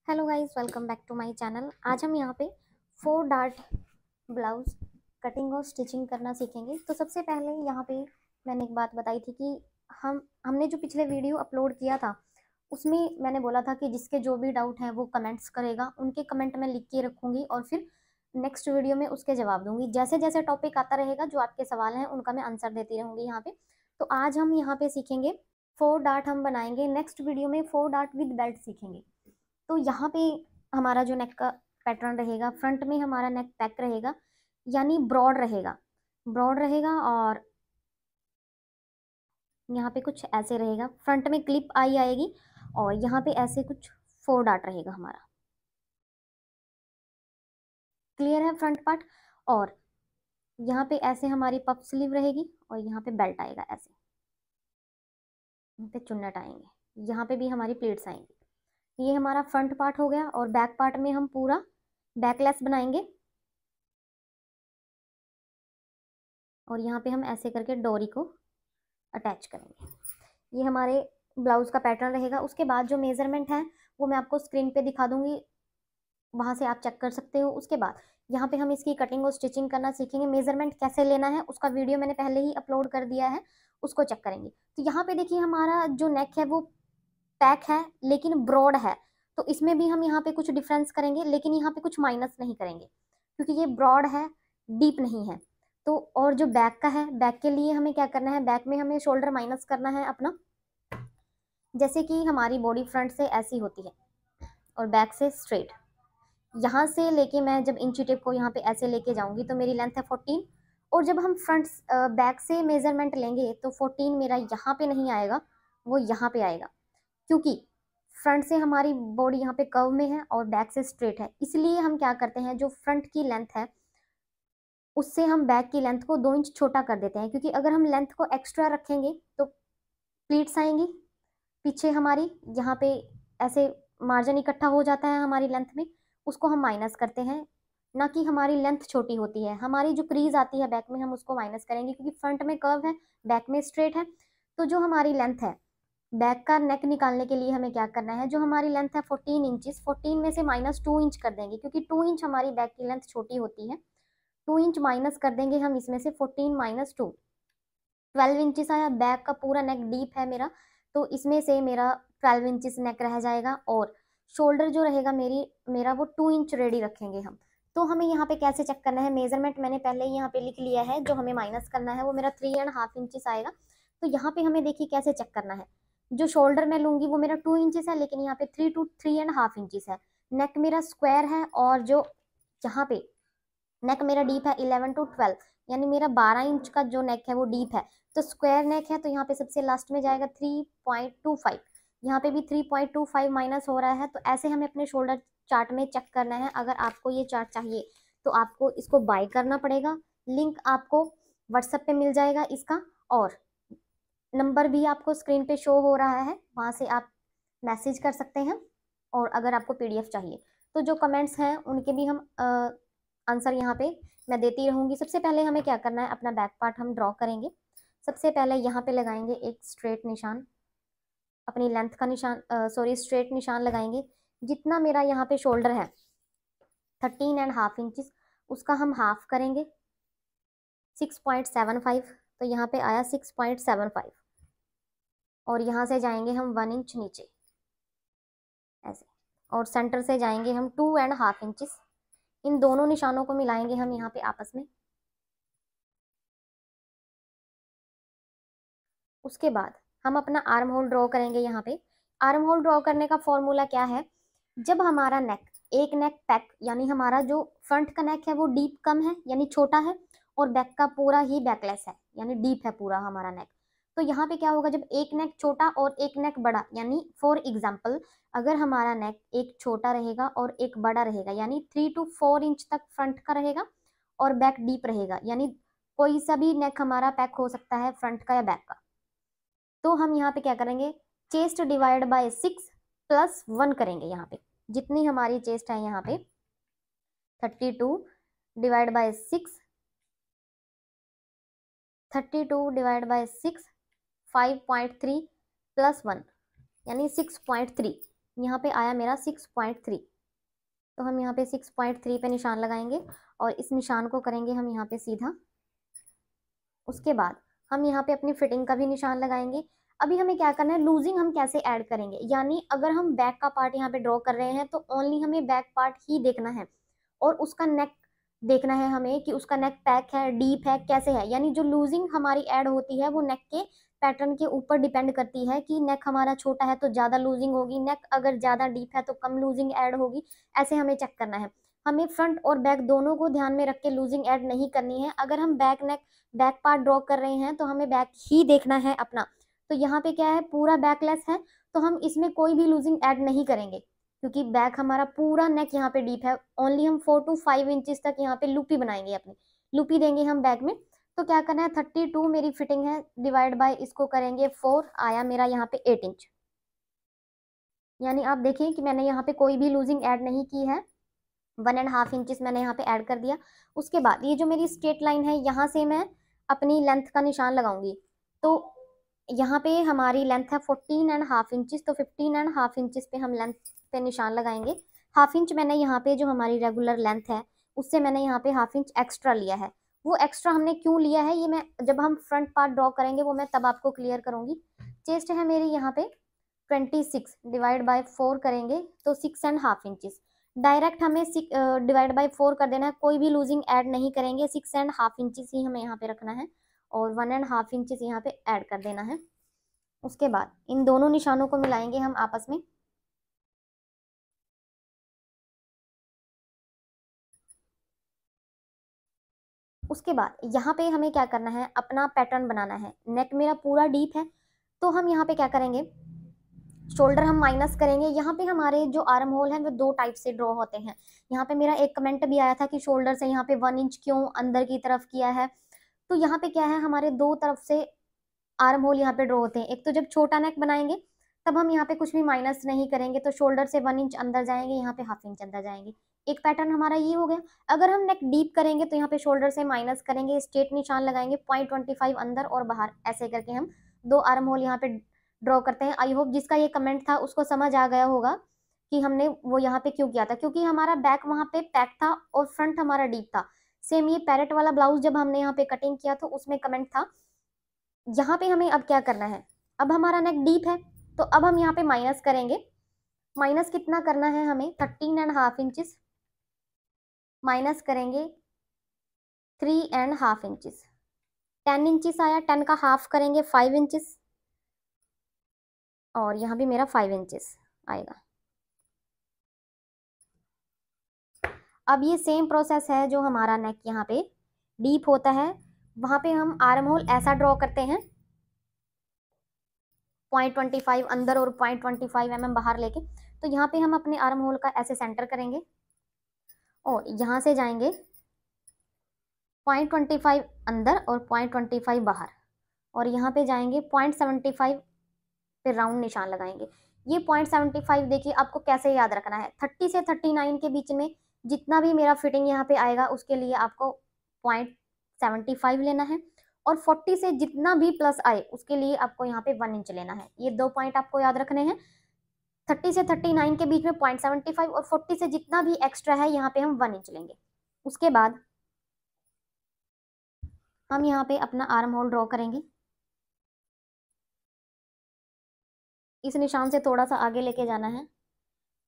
Hello guys, welcome back to my channel. आज हम यहाँ पे 4 डार्ट ब्लाउज कटिंग और स्टिचिंग करना सीखेंगे। तो सबसे पहले यहाँ पे मैंने एक बात बताई थी कि हमने जो पिछले वीडियो अपलोड किया था उसमें मैंने बोला था कि जिसके जो भी डाउट है वो कमेंट्स करेगा, उनके कमेंट में लिख के रखूँगी और फिर नेक्स्ट वीडियो में उसके जवाब दूंगी। जैसे जैसे टॉपिक आता रहेगा, जो आपके सवाल हैं उनका मैं आंसर देती रहूँगी यहाँ पे। तो आज हम यहाँ पे सीखेंगे 4 डार्ट हम बनाएंगे। नेक्स्ट वीडियो में 4 डार्ट विद बेल्ट सीखेंगे। तो यहाँ पे हमारा जो नेक का पैटर्न रहेगा, फ्रंट में हमारा नेक पैक रहेगा यानी ब्रॉड रहेगा और यहाँ पे कुछ ऐसे रहेगा। फ्रंट में क्लिप आई आएगी और यहाँ पे ऐसे कुछ 4 डार्ट रहेगा हमारा। क्लियर है फ्रंट पार्ट। और यहाँ पे ऐसे हमारी पफ स्लीव रहेगी और यहाँ पे बेल्ट आएगा, ऐसे यहाँ पे चुन्नट आएंगे, यहाँ पे भी हमारी प्लेट्स आएंगी। ये हमारा फ्रंट पार्ट हो गया। और बैक पार्ट में हम पूरा बैकलेस बनाएंगे और यहाँ पे हम ऐसे करके डोरी को अटैच करेंगे। ये हमारे ब्लाउज का पैटर्न रहेगा। उसके बाद जो मेजरमेंट है वो मैं आपको स्क्रीन पे दिखा दूंगी, वहां से आप चेक कर सकते हो। उसके बाद यहाँ पे हम इसकी कटिंग और स्टिचिंग करना सीखेंगे। मेजरमेंट कैसे लेना है उसका वीडियो मैंने पहले ही अपलोड कर दिया है, उसको चेक करेंगे। तो यहाँ पे देखिए हमारा जो नेक है वो पैक है लेकिन ब्रॉड है, तो इसमें भी हम यहाँ पे कुछ डिफरेंस करेंगे, लेकिन यहाँ पे कुछ माइनस नहीं करेंगे क्योंकि ये ब्रॉड है, डीप नहीं है। तो और जो बैक का है, बैक के लिए हमें क्या करना है, बैक में हमें शोल्डर माइनस करना है अपना। जैसे कि हमारी बॉडी फ्रंट से ऐसी होती है और बैक से स्ट्रेट, यहाँ से लेके मैं जब इंची टेप को यहाँ पे ऐसे लेके जाऊंगी तो मेरी लेंथ है 14। और जब हम फ्रंट बैक से मेजरमेंट लेंगे तो 14 मेरा यहाँ पे नहीं आएगा, वो यहाँ पे आएगा, क्योंकि फ्रंट से हमारी बॉडी यहाँ पे कर्व में है और बैक से स्ट्रेट है। इसलिए हम क्या करते हैं, जो फ्रंट की लेंथ है उससे हम बैक की लेंथ को 2 इंच छोटा कर देते हैं, क्योंकि अगर हम लेंथ को एक्स्ट्रा रखेंगे तो प्लीट्स आएंगी पीछे हमारी, यहाँ पे ऐसे मार्जिन इकट्ठा हो जाता है हमारी लेंथ में, उसको हम माइनस करते हैं। ना कि हमारी लेंथ छोटी होती है, हमारी जो क्रीज आती है बैक में हम उसको माइनस करेंगे, क्योंकि फ्रंट में कर्व है, बैक में स्ट्रेट है। तो जो हमारी लेंथ है, बैक का नेक निकालने के लिए हमें क्या करना है, जो हमारी लेंथ है 14 इंचेस, 14 में से माइनस 2 इंच कर देंगे, क्योंकि 2 इंच हमारी बैक की लेंथ छोटी होती है। 2 इंच माइनस कर देंगे हम इसमें से, 14 माइनस 2 12 इंचेस आया। बैक का पूरा नेक डीप है मेरा, तो इसमें से मेरा 12 इंचेस नेक रह जाएगा। और शोल्डर जो रहेगा मेरा वो 2 इंच रेडी रखेंगे हम। तो हमें यहाँ पे कैसे चेक करना है, मेजरमेंट मैंने पहले ही यहाँ पे लिख लिया है, जो हमें माइनस करना है वो मेरा 3.5 इंचेस आएगा। तो यहाँ पे हमें देखिए कैसे चेक करना है, जो शोल्डर मैं लूंगी वो मेरा 2 इंचेस है, लेकिन यहाँ पे 3 to 3.5 इंचेस है। नेक मेरा स्क्वायर है और जो यहाँ पे नेक मेरा डीप है 11 to 12, यानी मेरा 12 इंच का जो नेक है वो डीप है। तो स्क्वायर नेक है, तो यहाँ पे सबसे लास्ट में जाएगा 3.25, यहाँ पे भी 3.25 माइनस हो रहा है। तो ऐसे हमें अपने शोल्डर चार्ट में चेक करना है। अगर आपको ये चार्ट चाहिए तो आपको इसको बाय करना पड़ेगा, लिंक आपको व्हाट्सएप पे मिल जाएगा इसका, और नंबर भी आपको स्क्रीन पे शो हो रहा है, वहाँ से आप मैसेज कर सकते हैं। और अगर आपको पीडीएफ चाहिए तो जो कमेंट्स हैं उनके भी हम आंसर यहाँ पे मैं देती रहूँगी। सबसे पहले हमें क्या करना है, अपना बैक पार्ट हम ड्रॉ करेंगे। सबसे पहले यहाँ पे लगाएंगे एक स्ट्रेट निशान, अपनी लेंथ का निशान, स्ट्रेट निशान लगाएंगे। जितना मेरा यहाँ पे शोल्डर है 13.5 इंचेस, उसका हम हाफ करेंगे 6.75, तो यहाँ पे आया 6.75। और यहाँ से जाएंगे हम 1 इंच नीचे ऐसे, और सेंटर से जाएंगे हम 2.5 इंचेस। इन दोनों निशानों को मिलाएंगे हम यहाँ पे आपस में। उसके बाद हम अपना आर्म होल ड्रॉ करेंगे। यहाँ पे आर्म होल ड्रॉ करने का फॉर्मूला क्या है, जब हमारा नेक एक नेक पैक, यानी हमारा जो फ्रंट का नेक है वो डीप कम है यानी छोटा है, और बैक का पूरा ही बैकलेस है यानी डीप है पूरा हमारा नेक। तो यहाँ पे क्या होगा, जब एक नेक छोटा और एक नेक बड़ा, यानी फॉर एग्जाम्पल अगर हमारा नेक एक छोटा रहेगा और एक बड़ा रहेगा, यानी 3 to 4 इंच तक फ्रंट का रहेगा और बैक डीप रहेगा, यानी कोई सा भी नेक हमारा पैक हो सकता है, फ्रंट का या बैक का। तो हम यहाँ पे क्या करेंगे, चेस्ट डिवाइड बाय 6 प्लस 1 करेंगे। यहाँ पे जितनी हमारी चेस्ट है यहाँ पे 32 divide by 6, 32 divide by 6 5.3 plus 1 यानी 6.3। यहाँ पे आया मेरा 6.3, तो हम यहाँ पे 6.3 पे निशान लगाएंगे और इस निशान को करेंगे हम यहाँ पे सीधा। उसके बाद हम यहाँ पे अपनी फिटिंग का भी निशान लगाएंगे। अभी हमें क्या करना है, लूजिंग हम कैसे ऐड करेंगे, यानी अगर हम बैक का पार्ट यहाँ पे ड्रॉ कर रहे हैं तो ओनली हमें बैक पार्ट ही देखना है और उसका नेक देखना है हमें कि उसका नेक पैक है, डीप है, कैसे है। यानी जो लूजिंग हमारी ऐड होती है वो नेक के पैटर्न के ऊपर डिपेंड करती है कि नेक हमारा छोटा है तो ज़्यादा लूजिंग होगी, नेक अगर ज़्यादा डीप है तो कम लूजिंग ऐड होगी। ऐसे हमें चेक करना है। हमें फ्रंट और बैक दोनों को ध्यान में रख के लूजिंग ऐड नहीं करनी है। अगर हम बैक पार्ट ड्रॉ कर रहे हैं तो हमें बैक ही देखना है अपना। तो यहाँ पे क्या है, पूरा बैकलेस है तो हम इसमें कोई भी लूजिंग ऐड नहीं करेंगे क्योंकि बैक हमारा पूरा नेक यहाँ पे डीप है। ओनली हम 4 to 5 इंचेस तक यहाँ पे लूपी बनाएंगे, अपनी लूपी देंगे हम बैक में। तो क्या करना है, 32 मेरी फिटिंग है, डिवाइड बाय इसको करेंगे 4, आया मेरा यहाँ पे 8 इंच। यानी आप देखिए कि मैंने यहाँ पे कोई भी लूजिंग ऐड नहीं की है, 1.5 इंचेस मैंने यहाँ पे ऐड कर दिया। उसके बाद ये जो मेरी स्ट्रेट लाइन है यहाँ से मैं अपनी लेंथ का निशान लगाऊंगी। तो यहाँ पे हमारी लेंथ है 14.5 इंचेस, तो 15.5 इंचेस पे हम लेंथ पे निशान लगाएंगे। हाफ इंच मैंने यहाँ पे जो हमारी रेगुलर लेंथ है उससे मैंने यहाँ पे हाफ इंच एक्स्ट्रा लिया है। वो एक्स्ट्रा हमने क्यों लिया है ये मैं जब हम फ्रंट पार्ट ड्रॉ करेंगे वो मैं तब आपको क्लियर करूंगी। चेस्ट है मेरी यहाँ पे 26, डिवाइड बाय 4 करेंगे तो 6.5 इंचेस। डायरेक्ट हमें डिवाइड बाय 4 कर देना है, कोई भी लूजिंग ऐड नहीं करेंगे। 6.5 इंचेस ही हमें यहाँ पे रखना है और 1.5 इंचेस यहाँ पे ऐड कर देना है। उसके बाद इन दोनों निशानों को मिलाएंगे हम आपस में। उसके बाद यहाँ पे हमें क्या करना है, अपना पैटर्न बनाना है। नेक मेरा पूरा डीप है तो हम यहाँ पे क्या करेंगे, शोल्डर हम माइनस करेंगे। यहाँ पे हमारे जो आर्म होल है वो 2 टाइप से ड्रॉ होते हैं। यहाँ पे मेरा एक कमेंट भी आया था कि शोल्डर से यहाँ पे 1 इंच क्यों अंदर की तरफ किया है। तो यहाँ पे क्या है, हमारे 2 तरफ से आर्म होल यहाँ पे ड्रॉ होते हैं। एक तो जब छोटा नेक बनाएंगे तब हम यहाँ पे कुछ भी माइनस नहीं करेंगे, तो शोल्डर से 1 इंच अंदर जाएंगे, यहाँ पे हाफ इंच अंदर जाएंगे। एक पैटर्न हमारा ये हो गया। अगर हम नेक डीप करेंगे तो यहाँ पे शोल्डर से माइनस करेंगे, स्ट्रेट निशान लगाएंगे, 0.25 अंदर और बाहर, ऐसे करके हम 2 आर्म होल यहाँ पे ड्रॉ करते हैं। आई होप जिसका ये कमेंट था उसको समझ आ गया होगा कि हमने वो यहाँ पे क्यों किया था, क्योंकि हमारा बैक वहाँ पे पैक था और फ्रंट हमारा डीप था। सेम ये पैरेट वाला ब्लाउज जब हमने यहाँ पे कटिंग किया तो उसमें कमेंट था। यहाँ पे हमें अब क्या करना है, अब हमारा नेक डीप है तो अब हम यहाँ पे माइनस करेंगे। माइनस कितना करना है हमें, 13.5 इंचेस माइनस करेंगे 3.5 इंचेस। 10 इंचेस आया, 10 का हाफ करेंगे 5 इंचेस और यहाँ भी मेरा 5 इंचेस आएगा। अब ये सेम प्रोसेस है जो हमारा नेक यहाँ पे डीप होता है, वहाँ पे हम आर्म होल ऐसा ड्रॉ करते हैं 0.25 अंदर और 0.25 mm बाहर लेके। तो यहाँ पे हम अपने आर्म होल का ऐसे सेंटर करेंगे और यहाँ से जाएंगे 0.25 अंदर और 0.25 बाहर और यहाँ पे जाएंगे 0.75 पे राउंड निशान लगाएंगे। ये 0.75 देखिए आपको कैसे याद रखना है, 30 से 39 के बीच में जितना भी मेरा फिटिंग यहाँ पे आएगा उसके लिए आपको 0.75 लेना है और 40 से जितना भी प्लस आए उसके लिए आपको यहाँ पे 1 इंच लेना है। ये 2 पॉइंट आपको याद रखने हैं, 30 से 39 के बीच में 0.75 और 40 से जितना भी एक्स्ट्रा है यहाँ पे हम 1 इंच लेंगे। उसके बाद हम यहाँ पे अपना आर्म होल ड्रॉ करेंगे, इस निशान से थोड़ा सा आगे लेके जाना है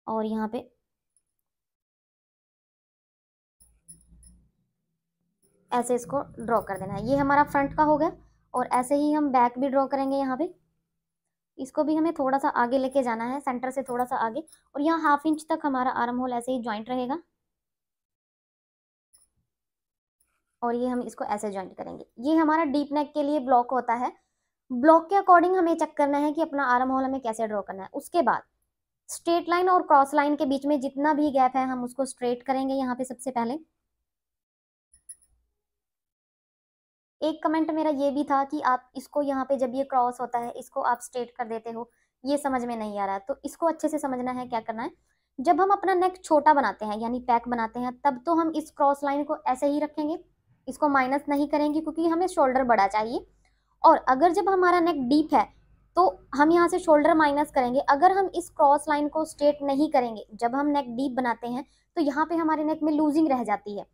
और यहाँ पे ऐसे इसको ड्रॉ कर देना है। ये हमारा फ्रंट का हो गया और ऐसे ही हम बैक भी ड्रॉ करेंगे। यहाँ पे इसको भी हमें थोड़ा सा आगे लेके जाना है, सेंटर से थोड़ा सा आगे, और यहाँ हाफ इंच तक हमारा आर्म होल ऐसे ही ज्वाइंट रहेगा और ये हम इसको ऐसे ज्वाइंट करेंगे। ये हमारा डीप नेक के लिए ब्लॉक होता है। ब्लॉक के अकॉर्डिंग हमें चेक करना है कि अपना आर्म होल हमें कैसे ड्रॉ करना है। उसके बाद स्ट्रेट लाइन और क्रॉस लाइन के बीच में जितना भी गैप है हम उसको स्ट्रेट करेंगे। यहाँ पे सबसे पहले एक कमेंट मेरा ये भी था कि आप इसको यहाँ पे जब ये क्रॉस होता है इसको आप स्ट्रेट कर देते हो, ये समझ में नहीं आ रहा है। तो इसको अच्छे से समझना है। क्या करना है, जब हम अपना नेक छोटा बनाते हैं यानी पैक बनाते हैं तब तो हम इस क्रॉस लाइन को ऐसे ही रखेंगे, इसको माइनस नहीं करेंगे क्योंकि हमें शोल्डर बड़ा चाहिए। और अगर जब हमारा नेक डीप है तो हम यहाँ से शोल्डर माइनस करेंगे। अगर हम इस क्रॉस लाइन को स्ट्रेट नहीं करेंगे, जब हम नेक डीप बनाते हैं तो यहाँ पे हमारे नेक में लूजिंग रह जाती है।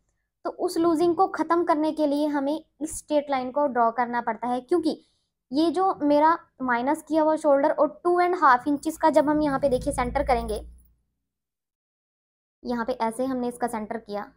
तो उस लूजिंग को खत्म करने के लिए हमें इस स्ट्रेट लाइन को ड्रॉ करना पड़ता है, क्योंकि ये जो मेरा माइनस किया हुआ शोल्डर और 2.5 इंचेस का जब हम यहाँ पे देखिए सेंटर करेंगे, यहाँ पे ऐसे हमने इसका सेंटर किया,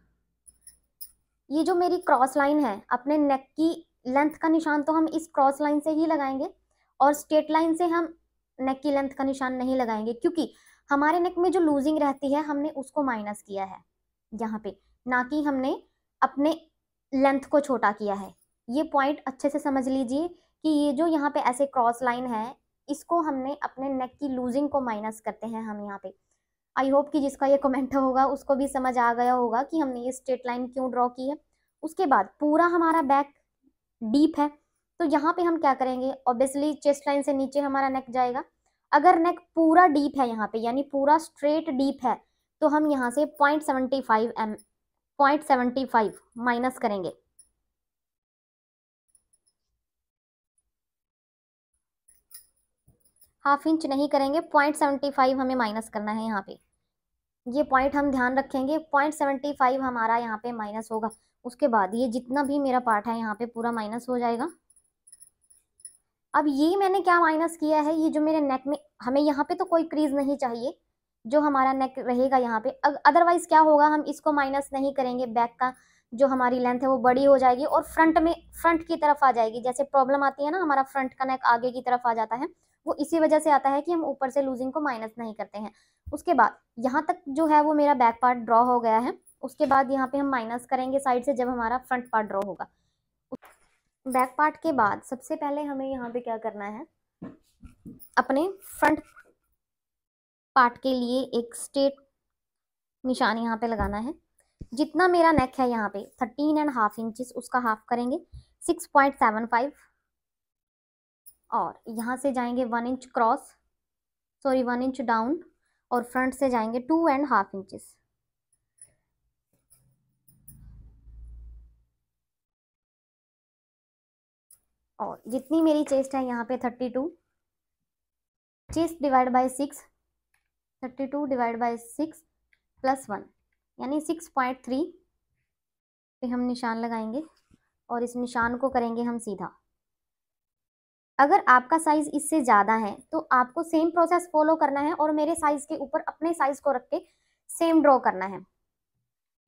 ये जो मेरी क्रॉस लाइन है, अपने नेक की लेंथ का निशान तो हम इस क्रॉस लाइन से ही लगाएंगे और स्ट्रेट लाइन से हम नेक की लेंथ का निशान नहीं लगाएंगे, क्योंकि हमारे नेक में जो लूजिंग रहती है हमने उसको माइनस किया है यहाँ पे, ना कि हमने अपने लेंथ को छोटा किया है। ये पॉइंट अच्छे से समझ लीजिए कि ये जो यहाँ पे ऐसे क्रॉस लाइन है, इसको हमने अपने नेक की लूजिंग को माइनस करते हैं हम यहाँ पे। आई होप कि जिसका ये कमेंट होगा उसको भी समझ आ गया होगा कि हमने ये स्ट्रेट लाइन क्यों ड्रॉ की है। उसके बाद पूरा हमारा बैक डीप है, तो यहाँ पे हम क्या करेंगे, ऑब्वियसली चेस्ट लाइन से नीचे हमारा नेक जाएगा। अगर नेक पूरा डीप है यहाँ पे, यानी पूरा स्ट्रेट डीप है, तो हम यहाँ से 0.75 माइनस करेंगे। हाफ इंच नहीं करेंगे, 0.75 हमें माइनस करना है यहाँ पे। ये पॉइंट हम ध्यान रखेंगे, 0.75 हमारा यहाँ पे माइनस होगा। उसके बाद ये जितना भी मेरा पार्ट है यहाँ पे पूरा माइनस हो जाएगा। अब ये मैंने क्या माइनस किया है, ये जो मेरे नेक में, हमें यहाँ पे तो कोई क्रीज नहीं चाहिए, जो हमारा नेक रहेगा यहाँ पे। अदरवाइज क्या होगा, हम इसको माइनस नहीं करेंगे, बैक का जो हमारी लेंथ है वो बड़ी हो जाएगी और फ्रंट की तरफ आ जाएगी। जैसे प्रॉब्लम आती है ना, हमारा फ्रंट का नेक आगे की तरफ आ जाता है, वो इसी वजह से आता है कि हम ऊपर से लूजिंग को माइनस नहीं करते हैं। उसके बाद यहाँ तक जो है वो मेरा बैक पार्ट ड्रॉ हो गया है। उसके बाद यहाँ पे हम माइनस करेंगे साइड से, जब हमारा फ्रंट पार्ट ड्रॉ होगा। बैक पार्ट के बाद सबसे पहले हमें यहाँ पे क्या करना है, अपने फ्रंट पार्ट के लिए एक स्ट्रेट निशान यहाँ पे लगाना है। जितना मेरा नेक है यहाँ पे 13.5 इंचेस, उसका हाफ करेंगे 6.75 और यहाँ से जाएंगे 1 inch cross, sorry 1 inch down, और फ्रंट से जाएंगे 2.5 इंचेस। और जितनी मेरी चेस्ट है यहाँ पे 32, chest divide by 6, 32 divide by 6 plus 1 यानी 6.3 पे हम निशान लगाएंगे और इस निशान को करेंगे हम सीधा। अगर आपका साइज इससे ज़्यादा है तो आपको सेम प्रोसेस फॉलो करना है और मेरे साइज के ऊपर अपने साइज को रख के सेम ड्रॉ करना है।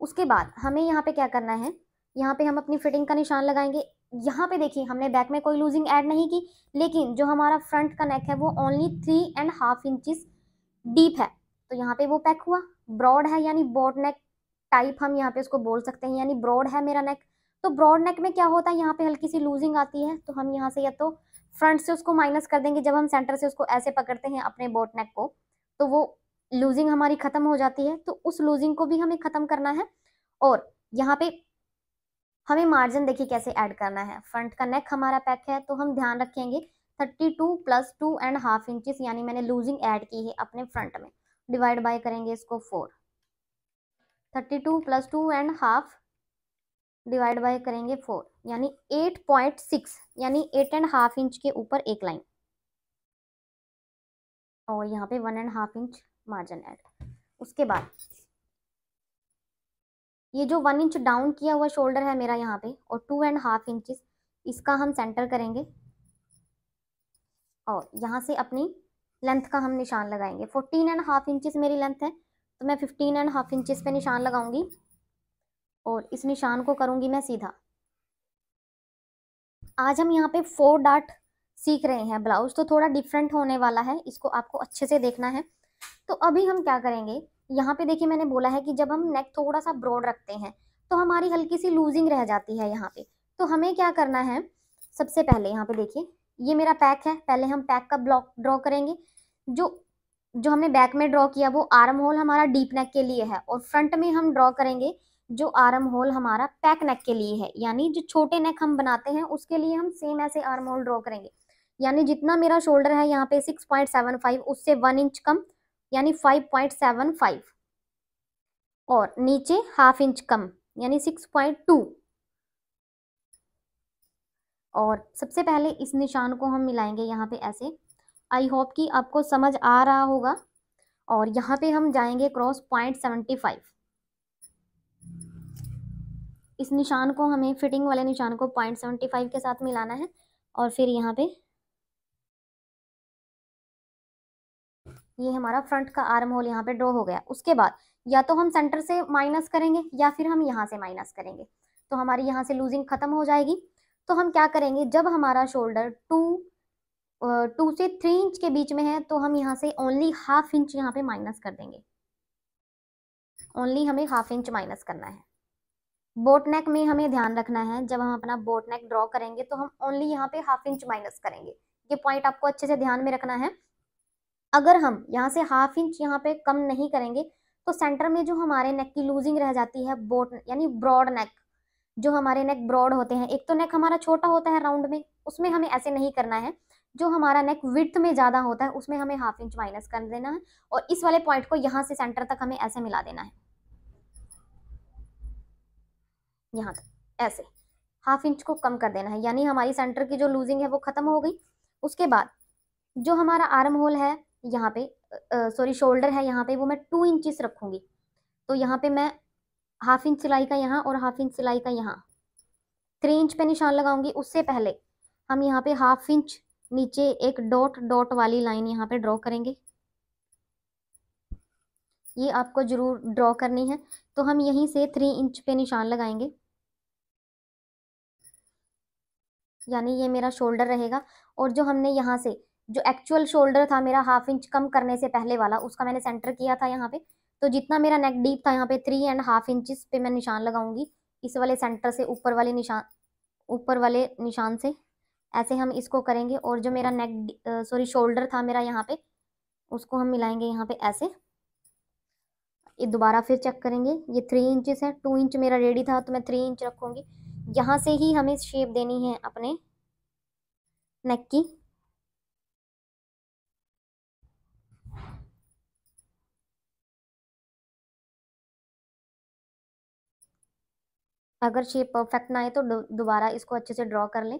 उसके बाद हमें यहाँ पे क्या करना है, यहाँ पे हम अपनी फिटिंग का निशान लगाएंगे। यहाँ पे देखिए हमने बैक में कोई लूजिंग ऐड नहीं की, लेकिन जो हमारा फ्रंट का नेक है वो ओनली 3.5 इंचेस डीप है, तो यहाँ पे वो पैक हुआ। ब्रॉड है यानी बोट नेक टाइप हम यहाँ पे उसको बोल सकते हैं, यानी ब्रॉड है मेरा नेक। तो ब्रॉड नेक में क्या होता है, यहाँ पे हल्की सी लूजिंग आती है, तो हम यहाँ से या तो फ्रंट से उसको माइनस कर देंगे, जब हम सेंटर से उसको ऐसे पकड़ते हैं अपने बोट नेक को, तो वो लूजिंग हमारी खत्म हो जाती है। तो उस लूजिंग को भी हमें खत्म करना है। और यहाँ पे हमें मार्जिन देखिए कैसे ऐड करना है। फ्रंट का नेक हमारा पैक है, तो हम ध्यान रखेंगे 32 प्लस 2.5 इंचेस, यानी मैंने लूजिंग ऐड की है अपने फ्रंट में, डिवाइड बाय करेंगे इसको 4, 32 प्लस 2.5 डिवाइड बाय करेंगे 4 यानी 8.6, यानी 8.5 इंच के ऊपर एक लाइन, और यहाँ पे 1.5 इंच मार्जिन ऐड। उसके बाद ये जो 1 इंच डाउन किया हुआ शोल्डर है मेरा यहाँ पे, और 2.5 इंचेस, इसका हम सेंटर करेंगे और यहाँ से अपनी लेंथ का हम निशान लगाएंगे। 14.5 इंचेस मेरी लेंथ है, तो मैं 15.5 इंचेस पे निशान लगाऊंगी और इस निशान को करूंगी मैं सीधा। आज हम यहाँ पे 4 डार्ट सीख रहे हैं ब्लाउज, तो थोड़ा डिफरेंट होने वाला है, इसको आपको अच्छे से देखना है। तो अभी हम क्या करेंगे, यहाँ पे देखिए मैंने बोला है कि जब हम नेक थोड़ा सा ब्रॉड रखते हैं तो हमारी हल्की सी लूजिंग रह जाती है यहाँ पे। तो हमें क्या करना है, सबसे पहले यहाँ पे देखिए ये मेरा पैक है, पहले हम पैक का ब्लॉक ड्रॉ करेंगे। जो हमने बैक में ड्रॉ किया वो आर्म होल हमारा डीप नेक के लिए है, और फ्रंट में हम ड्रॉ करेंगे जो आर्म होल हमारा पैक नेक के लिए है, यानी जो छोटे नेक हम बनाते हैं उसके लिए हम सेम ऐसे आर्म होल ड्रॉ करेंगे। यानी जितना मेरा शोल्डर है यहाँ पे 6.75, उससे 1 इंच कम यानी 5.75, और नीचे हाफ इंच कम यानी 6.2। और सबसे पहले इस निशान को हम मिलाएंगे यहाँ पे ऐसे, आई होप कि आपको समझ आ रहा होगा। और यहाँ पे हम जाएंगे क्रॉस 0.75। इस निशान को हमें, फिटिंग वाले निशान को 0.75 के साथ मिलाना है। और फिर यहाँ पे ये हमारा फ्रंट का आर्म होल यहाँ पे ड्रॉ हो गया। उसके बाद या तो हम सेंटर से माइनस करेंगे या फिर हम यहाँ से माइनस करेंगे, तो हमारी यहाँ से लूजिंग खत्म हो जाएगी। तो हम क्या करेंगे, जब हमारा शोल्डर 2 से 3 इंच के बीच में है तो हम यहाँ से ओनली हाफ इंच यहाँ पे माइनस कर देंगे। ओनली हमें हाफ इंच माइनस करना है। बोट नेक में हमें ध्यान रखना है, जब हम अपना बोट नेक ड्रॉ करेंगे तो हम ओनली यहाँ पे हाफ इंच माइनस करेंगे। ये पॉइंट आपको अच्छे से ध्यान में रखना है। अगर हम यहाँ से हाफ इंच यहाँ पे कम नहीं करेंगे तो सेंटर में जो हमारे नेक की लूजिंग रह जाती है, बोट यानी ब्रॉड नेक, जो हमारे नेक ब्रॉड होते हैं, एक तो नेक हमारा छोटा होता है राउंड में, उसमें हमें ऐसे नहीं करना है। जो हमारा नेक विड्थ में ज्यादा होता है उसमें हमें हाफ इंच माइनस कर देना है। और इस वाले पॉइंट को यहाँ से सेंटर तक हमें ऐसे मिला देना है, यहाँ तक ऐसे हाफ इंच को कम कर देना है, यानी हमारी सेंटर की जो लूजिंग है वो खत्म हो गई। उसके बाद जो हमारा आर्म होल है यहाँ पे, सॉरी शोल्डर है यहाँ पे, वो मैं 2 इंचेस रखूंगी। तो यहाँ पे मैं हाफ इंच सिलाई का यहाँ और हाफ इंच सिलाई का यहाँ 3 इंच पे निशान लगाऊंगी। उससे पहले हम यहाँ पे हाफ इंच नीचे एक डॉट डॉट वाली लाइन यहाँ पे ड्रॉ करेंगे। ये आपको जरूर ड्रॉ करनी है। तो हम यहीं से 3 इंच पे निशान लगाएंगे, यानी ये मेरा शोल्डर रहेगा। और जो हमने यहाँ से, जो एक्चुअल शोल्डर था मेरा हाफ इंच कम करने से पहले वाला, उसका मैंने सेंटर किया था यहाँ पे। तो जितना मेरा नेक डीप था यहाँ पे 3.5 इंचेस पे मैं निशान लगाऊंगी। इस वाले सेंटर से ऊपर वाले निशान, ऊपर वाले निशान से ऐसे हम इसको करेंगे। और जो मेरा नेक सॉरी शोल्डर था मेरा यहाँ पे, उसको हम मिलाएंगे यहाँ पे ऐसे। ये दोबारा फिर चेक करेंगे, ये 3 इंचेस है, 2 इंच मेरा रेडी था तो मैं 3 इंच रखूंगी। यहाँ से ही हमें शेप देनी है अपने नेक की। अगर शेप परफेक्ट ना आए तो दोबारा इसको अच्छे से ड्रॉ कर लें।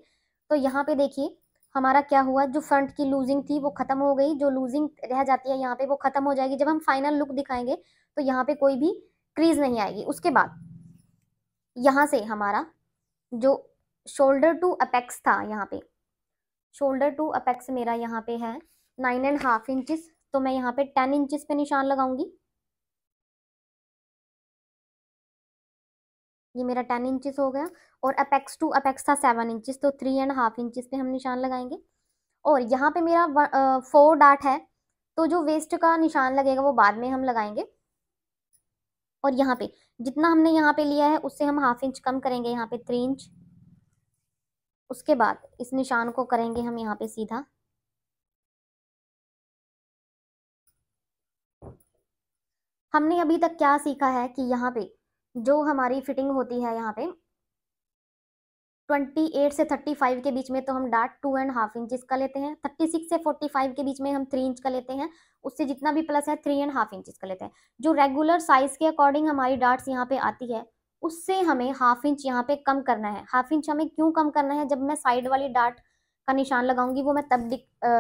तो यहाँ पे देखिए हमारा क्या हुआ, जो फ्रंट की लूजिंग थी वो खत्म हो गई, जो लूजिंग रह जाती है यहाँ पे वो खत्म हो जाएगी। जब हम फाइनल लुक दिखाएंगे तो यहाँ पे कोई भी क्रीज नहीं आएगी। उसके बाद यहाँ से हमारा जो शोल्डर टू अपेक्स था, यहाँ पे शोल्डर टू अपेक्स मेरा यहाँ पे है 9.5 इंचेस। तो मैं यहाँ पे 10 इंचेस पे निशान लगाऊंगी। ये मेरा 10 इंचेस हो गया। और अपेक्स टू अपेक्स था 7 इंचेस, तो 3.5 इंचेस पे हम निशान लगाएंगे। और यहाँ पे मेरा 4 डार्ट है, तो जो वेस्ट का निशान लगेगा वो बाद में हम लगाएंगे। और यहाँ पे जितना हमने यहाँ पे लिया है उससे हम हाफ इंच कम करेंगे, यहाँ पे 3 इंच। उसके बाद इस निशान को करेंगे हम यहाँ पे सीधा। हमने अभी तक क्या सीखा है कि यहाँ पे जो हमारी फिटिंग होती है, यहाँ पे 28 से 35 के बीच में तो हम डार्ट 2.5 इंचेस का लेते हैं। 36 से 45 के बीच में हम 3 इंच का लेते हैं। उससे जितना भी प्लस है 3.5 इंचेस का लेते हैं। जो रेगुलर साइज के अकॉर्डिंग हमारी डार्ट्स यहाँ पे आती है, उससे हमें हाफ इंच यहाँ पे कम करना है। हाफ इंच हमें क्यों कम करना है, जब मैं साइड वाली डार्ट का निशान लगाऊंगी वो मैं तब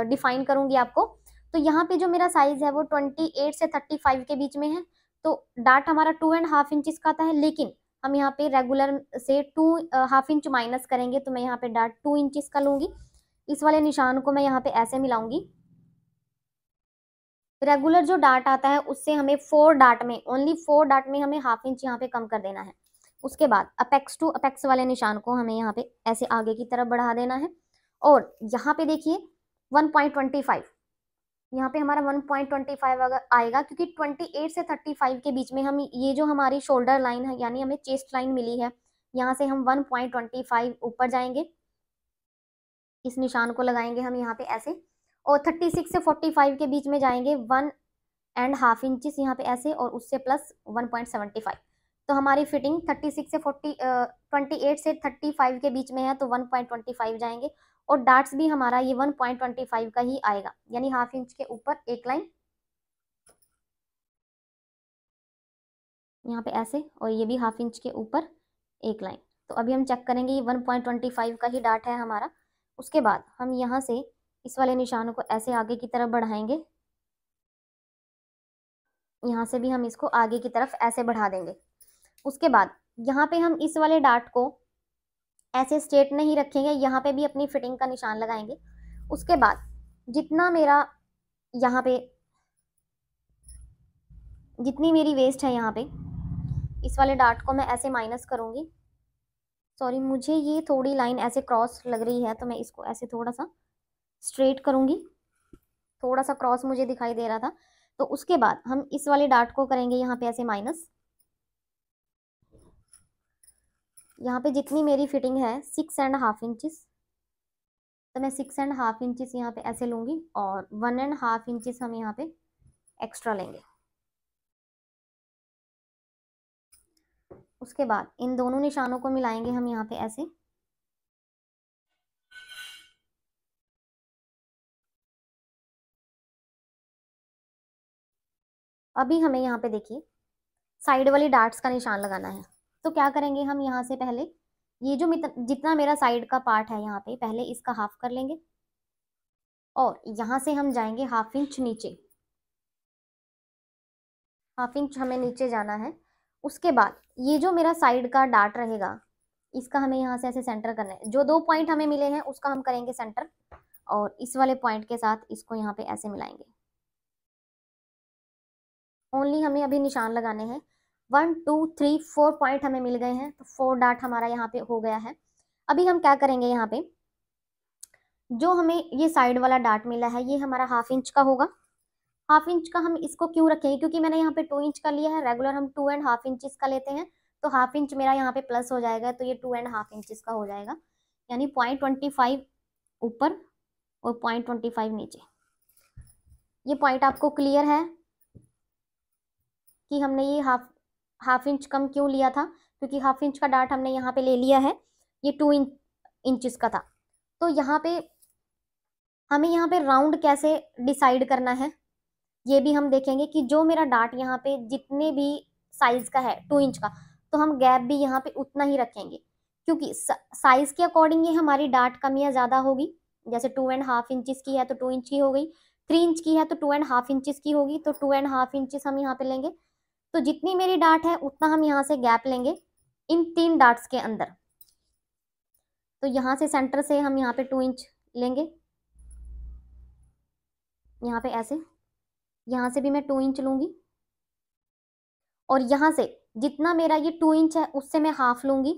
डिफाइन करूंगी आपको। तो यहाँ पे जो मेरा साइज है वो 28 से 35 के बीच में है, तो डार्ट हमारा 2.5 इंचेस का आता है। लेकिन हम यहाँ पे रेगुलर से 2.5 इंच माइनस करेंगे, तो मैं यहाँ पे डार्ट 2 इंचेस का लूंगी। इस वाले निशान को मैं यहाँ पे ऐसे मिलाऊंगी। रेगुलर जो डार्ट आता है उससे हमें 4 डार्ट में, ओनली 4 डार्ट में हमें हाफ इंच यहाँ पे कम कर देना है। उसके बाद अपेक्स टू अपेक्स वाले निशान को हमें यहाँ पे ऐसे आगे की तरफ बढ़ा देना है। और यहाँ पे देखिए 1.25, यहाँ पे हमारा 1.25 अगर आएगा, क्योंकि 28 से 35 के बीच में हम, ये जो हमारी शोल्डर लाइन है यानी हमें चेस्ट लाइन मिली है, यहाँ से हम 1.25 ऊपर जाएंगे। इस निशान को लगाएंगे हम यहाँ पे ऐसे। और 36 से 45 के बीच में जाएंगे 1.5 इंचेस यहाँ पे ऐसे, और उससे प्लस 1.75। तो हमारी फिटिंग 36 से 28 से 35 के बीच में है, तो 1.25 जाएंगे। और डार्ट्स भी हमारा ये 1.25 का ही आएगा, यानी हाफ इंच के ऊपर एक लाइन यहाँ पे ऐसे, और ये भी हाफ इंच के ऊपर एक लाइन। तो अभी हम चेक करेंगे, ये 1.25 का ही डार्ट है हमारा। उसके बाद हम यहाँ से इस वाले निशानों को ऐसे आगे की तरफ बढ़ाएंगे, यहाँ से भी हम इसको आगे की तरफ ऐसे बढ़ा देंगे। उसके बाद यहाँ पे हम इस वाले डार्ट को ऐसे स्ट्रेट नहीं रखेंगे, यहाँ पे भी अपनी फिटिंग का निशान लगाएंगे। उसके बाद जितना मेरा यहाँ पे, जितनी मेरी वेस्ट है यहाँ पे, इस वाले डार्ट को मैं ऐसे माइनस करूँगी। सॉरी, मुझे ये थोड़ी लाइन ऐसे क्रॉस लग रही है, तो मैं इसको ऐसे थोड़ा सा स्ट्रेट करूँगी। थोड़ा सा क्रॉस मुझे दिखाई दे रहा था। तो उसके बाद हम इस वाले डार्ट को करेंगे यहाँ पे ऐसे माइनस। यहाँ पे जितनी मेरी फिटिंग है 6.5 इंचेस, तो मैं 6.5 इंचेस यहाँ पे ऐसे लूँगी और 1.5 इंचेस हम यहाँ पे एक्स्ट्रा लेंगे। उसके बाद इन दोनों निशानों को मिलाएंगे हम यहाँ पे ऐसे। अभी हमें यहाँ पे देखिए साइड वाली डार्ट्स का निशान लगाना है। तो क्या करेंगे हम, यहाँ से पहले ये जो जितना मेरा साइड का पार्ट है यहाँ पे, पहले इसका हाफ कर लेंगे और यहाँ से हम जाएंगे 1/2 इंच नीचे। 1/2 इंच हमें नीचे जाना है। उसके बाद ये जो मेरा साइड का डार्ट रहेगा, इसका हमें यहाँ से ऐसे सेंटर करना है। जो 2 पॉइंट हमें मिले हैं उसका हम करेंगे सेंटर, और इस वाले पॉइंट के साथ इसको यहाँ पे ऐसे मिलाएंगे। ओनली हमें अभी निशान लगाने हैं। 1 2 3 4 पॉइंट हमें मिल गए हैं, तो 4 डार्ट हमारा यहाँ पे हो गया है। अभी हम क्या करेंगे, यहाँ पे जो हमें ये साइड वाला डार्ट मिला है ये हमारा 1/2 इंच का होगा। 1/2 इंच का हम इसको क्यों रखेंगे, क्योंकि मैंने यहाँ पे 2 इंच का लिया है। रेगुलर हम 2.5 इंचेस का लेते हैं, तो 1/2 इंच मेरा यहाँ पे प्लस हो जाएगा, तो ये 2.5 इंचेस का हो जाएगा। यानी 0.25 ऊपर और 0.25 नीचे। ये पॉइंट आपको क्लियर है कि हमने ये हाफ इंच कम क्यों लिया था, क्योंकि 1/2 इंच का डार्ट हमने यहाँ पे ले लिया है, ये 2 इंचेस का था। तो यहाँ पे हमें यहाँ पे राउंड कैसे डिसाइड करना है ये भी हम देखेंगे, कि जो मेरा डार्ट यहाँ पे जितने भी साइज का है 2 इंच का, तो हम गैप भी यहाँ पे उतना ही रखेंगे, क्योंकि साइज के अकॉर्डिंग ये हमारी डार्ट कम या ज़्यादा होगी। जैसे 2.5 इंचेस की है तो 2 इंच की हो गई, 3 इंच की है तो 2.5 इंचेस की होगी, तो 2.5 इंचेस हम यहाँ पे लेंगे। तो जितनी मेरी डार्ट है उतना हम यहाँ से गैप लेंगे इन 3 डार्ट्स के अंदर। तो यहाँ से सेंटर से हम यहाँ पे 2 इंच लेंगे, यहाँ पे ऐसे, यहाँ से भी मैं 2 इंच लूंगी, और यहाँ से जितना मेरा ये 2 इंच है उससे मैं हाफ लूंगी।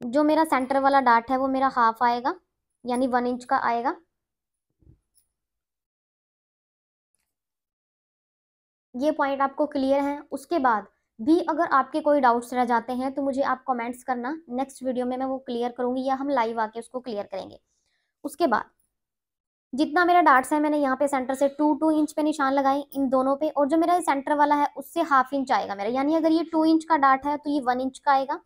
जो मेरा सेंटर वाला डार्ट है वो मेरा हाफ आएगा, यानी 1 इंच का आएगा। ये पॉइंट आपको क्लियर है। उसके बाद भी अगर आपके कोई डाउट्स रह जाते हैं तो मुझे आप कमेंट्स करना, नेक्स्ट वीडियो में मैं वो क्लियर करूंगी, या हम लाइव आके उसको क्लियर करेंगे। उसके बाद जितना मेरा डार्ट्स है मैंने यहाँ पे सेंटर से 2 इंच पे निशान लगाए इन दोनों पे, और जो मेरा सेंटर वाला है उससे 1/2 इंच आएगा मेरा। यानी अगर ये 2 इंच का डार्ट है तो ये 1 इंच का आएगा।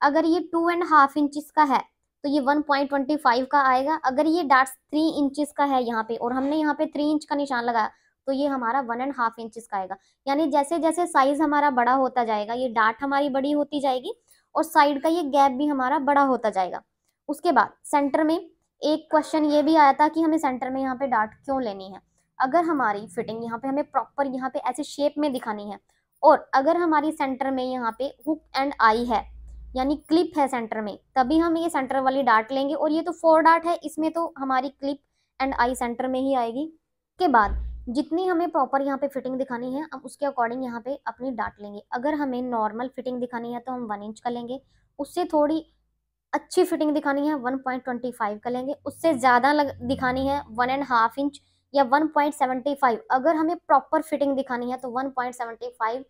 अगर ये 2.5 इंचेस का है तो ये 1.25 का आएगा। अगर ये डार्ट 3 इंचेस का है यहाँ पे, और हमने यहाँ पे 3 इंच का निशान लगाया, तो ये हमारा 1.5 इंचेस का आएगा। यानी जैसे जैसे साइज हमारा बड़ा होता जाएगा, ये डार्ट हमारी बड़ी होती जाएगी, और साइड का ये गैप भी हमारा बड़ा होता जाएगा। उसके बाद सेंटर में एक क्वेश्चन ये भी आया था कि हमें सेंटर में यहाँ पे डार्ट क्यों लेनी है। अगर हमारी फिटिंग यहाँ पे हमें प्रॉपर यहाँ पे ऐसे शेप में दिखानी है, और अगर हमारी सेंटर में यहाँ पे हुक एंड आई है, यानी क्लिप है सेंटर में, तभी हम ये सेंटर वाली डार्ट लेंगे। और ये तो 4 डार्ट है, इसमें तो हमारी क्लिप एंड आई सेंटर में ही आएगी। के बाद जितनी हमें प्रॉपर यहाँ पे फिटिंग दिखानी है, हम उसके अकॉर्डिंग यहाँ पे अपनी डार्ट लेंगे। अगर हमें नॉर्मल फिटिंग दिखानी है तो हम 1 इंच का लेंगे, उससे थोड़ी अच्छी फिटिंग दिखानी है 1.25 का लेंगे, उससे ज़्यादा दिखानी है 1.5 इंच या 1.75। अगर हमें प्रॉपर फिटिंग दिखानी है तो 1.75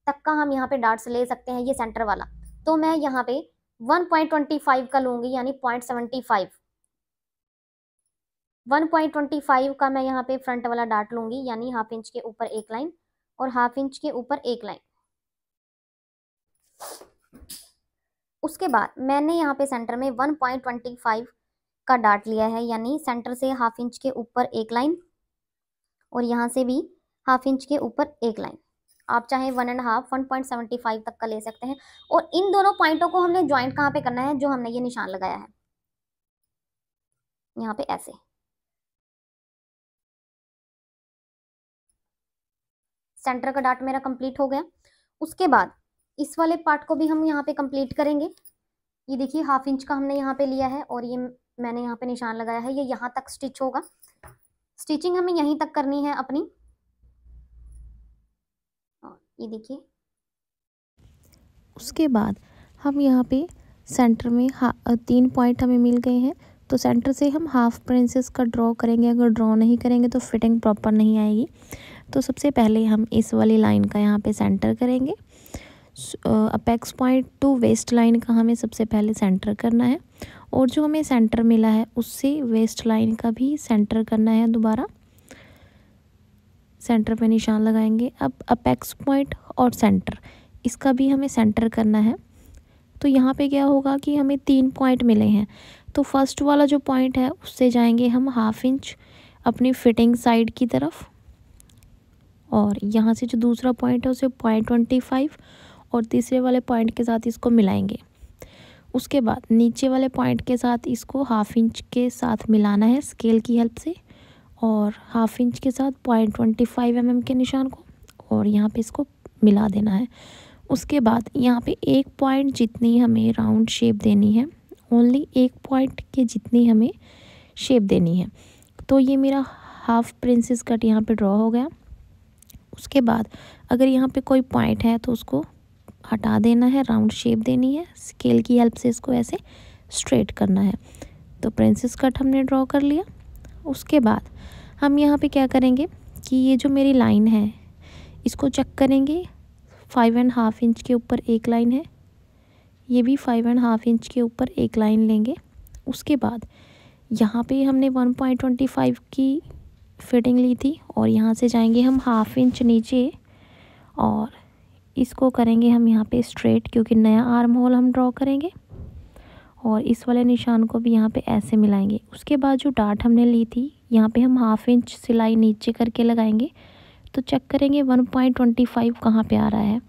तक का हम यहाँ पे डार्ट्स ले सकते हैं, ये सेंटर वाला। तो मैं यहाँ पे 1.25 का लूँगी, यानी 0.75। 1.25 का मैं यहाँ पे फ्रंट वाला डार्ट लूँगी, यानी 1/2 इंच के ऊपर एक लाइन और 1/2 इंच के ऊपर एक लाइन। उसके बाद मैंने यहाँ पे सेंटर में 1.25 का डार्ट लिया है, यानी सेंटर से 1/2 इंच के ऊपर एक लाइन, और यहाँ से भी 1/2 इंच के ऊपर एक लाइन। आप चाहे 1.5 1.75 तक का ले सकते हैं। और इन दोनों पॉइंटों को हमने ज्वाइंट कहाँ पे करना है, जो हमने ये निशान लगाया है यहाँ पे ऐसे। सेंटर का डार्ट मेरा कंप्लीट हो गया। उसके बाद इस वाले पार्ट को भी हम यहाँ पे कंप्लीट करेंगे। ये देखिए 1/2 इंच का हमने यहाँ पे लिया है और ये मैंने यहाँ पे निशान लगाया है, ये यहाँ तक स्टिच होगा। स्टिचिंग हमें यहीं तक करनी है अपनी। और ये देखिए उसके बाद हम यहाँ पे सेंटर में 3 पॉइंट हमें मिल गए हैं, तो सेंटर से हम हाफ प्रिंसेस का ड्रॉ करेंगे। अगर ड्रॉ नहीं करेंगे तो फिटिंग प्रॉपर नहीं आएगी। तो सबसे पहले हम इस वाली लाइन का यहाँ पे सेंटर करेंगे। Apex point to waist line का हमें सबसे पहले सेंटर करना है, और जो हमें सेंटर मिला है उससे वेस्ट लाइन का भी सेंटर करना है। दोबारा सेंटर पे निशान लगाएंगे। अब अपेक्स पॉइंट और सेंटर, इसका भी हमें सेंटर करना है। तो यहाँ पे क्या होगा कि हमें 3 पॉइंट मिले हैं, तो फर्स्ट वाला जो पॉइंट है उससे जाएंगे हम 1/2 इंच अपनी फिटिंग साइड की तरफ, और यहाँ से जो दूसरा पॉइंट है उसे 0.25 और तीसरे वाले पॉइंट के साथ इसको मिलाएंगे। उसके बाद नीचे वाले पॉइंट के साथ इसको 1/2 इंच के साथ मिलाना है स्केल की हेल्प से, और 1/2 इंच के साथ 0.25 mm के निशान को, और यहाँ पे इसको मिला देना है। उसके बाद यहाँ पे 1 पॉइंट जितनी हमें राउंड शेप देनी है, ओनली 1 पॉइंट के जितनी हमें शेप देनी है। तो ये मेरा हाफ प्रिंसेस कट यहाँ पे ड्रॉ हो गया। उसके बाद अगर यहाँ पे कोई पॉइंट है तो उसको हटा देना है, राउंड शेप देनी है, स्केल की हेल्प से इसको ऐसे स्ट्रेट करना है। तो प्रिंसेस कट हमने ड्रॉ कर लिया। उसके बाद हम यहाँ पे क्या करेंगे कि ये जो मेरी लाइन है इसको चेक करेंगे। 5.5 इंच के ऊपर एक लाइन है, ये भी 5.5 इंच के ऊपर एक लाइन लेंगे। उसके बाद यहाँ पे हमने 1.25 की फिटिंग ली थी, और यहाँ से जाएंगे हम 1/2 इंच नीचे, और इसको करेंगे हम यहाँ पे स्ट्रेट, क्योंकि नया आर्म होल हम ड्रॉ करेंगे। और इस वाले निशान को भी यहाँ पे ऐसे मिलाएंगे। उसके बाद जो डार्ट हमने ली थी यहाँ पे हम 1/2 इंच सिलाई नीचे करके लगाएंगे। तो चेक करेंगे 1.25 कहाँ पे आ रहा है,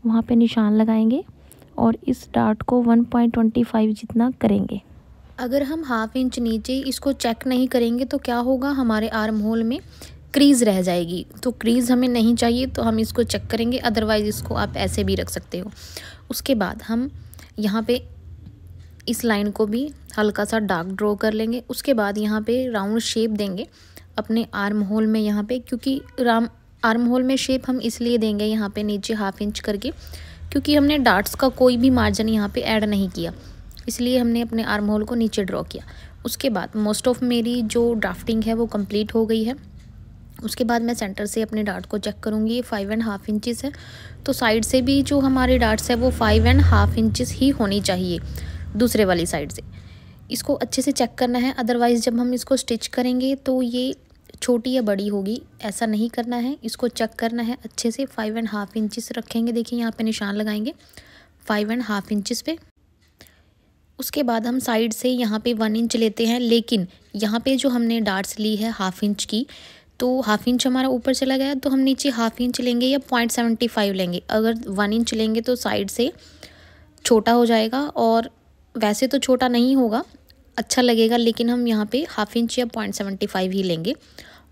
वहाँ पे निशान लगाएंगे और इस डार्ट को 1.25 जितना करेंगे। अगर हम 1/2 इंच नीचे इसको चेक नहीं करेंगे तो क्या होगा, हमारे आर्म होल में क्रीज़ रह जाएगी। तो क्रीज़ हमें नहीं चाहिए, तो हम इसको चेक करेंगे, अदरवाइज़ इसको आप ऐसे भी रख सकते हो। उसके बाद हम यहाँ पे इस लाइन को भी हल्का सा डार्क ड्रॉ कर लेंगे। उसके बाद यहाँ पे राउंड शेप देंगे अपने आर्म होल में यहाँ पे, क्योंकि आर्म होल में शेप हम इसलिए देंगे यहाँ पे नीचे 1/2 इंच करके, क्योंकि हमने डार्ट्स का कोई भी मार्जिन यहाँ पे ऐड नहीं किया, इसलिए हमने अपने आर्म होल को नीचे ड्रॉ किया। उसके बाद मोस्ट ऑफ मेरी जो ड्राफ्टिंग है वो कंप्लीट हो गई है। उसके बाद मैं सेंटर से अपने डार्ट को चेक करूँगी। ये 5.5 इंचेस है, तो साइड से भी जो हमारे डार्ट्स है वो 5.5 इंचेस ही होनी चाहिए दूसरे वाली साइड से। इसको अच्छे से चेक करना है, अदरवाइज़ जब हम इसको स्टिच करेंगे तो ये छोटी या बड़ी होगी, ऐसा नहीं करना है। इसको चेक करना है अच्छे से। 5.5 इंचेस रखेंगे, देखिए यहाँ पे निशान लगाएंगे 5.5 इंचेस पे। उसके बाद हम साइड से यहाँ पे 1 इंच लेते हैं, लेकिन यहाँ पे जो हमने डार्ट्स ली है 1/2 इंच की, तो 1/2 इंच हमारा ऊपर चला गया, तो हम नीचे 1/2 इंच लेंगे या 0.75 लेंगे। अगर 1 इंच लेंगे तो साइड से छोटा हो जाएगा, और वैसे तो छोटा नहीं होगा, अच्छा लगेगा, लेकिन हम यहाँ पे 1/2 इंच या 0.75 ही लेंगे।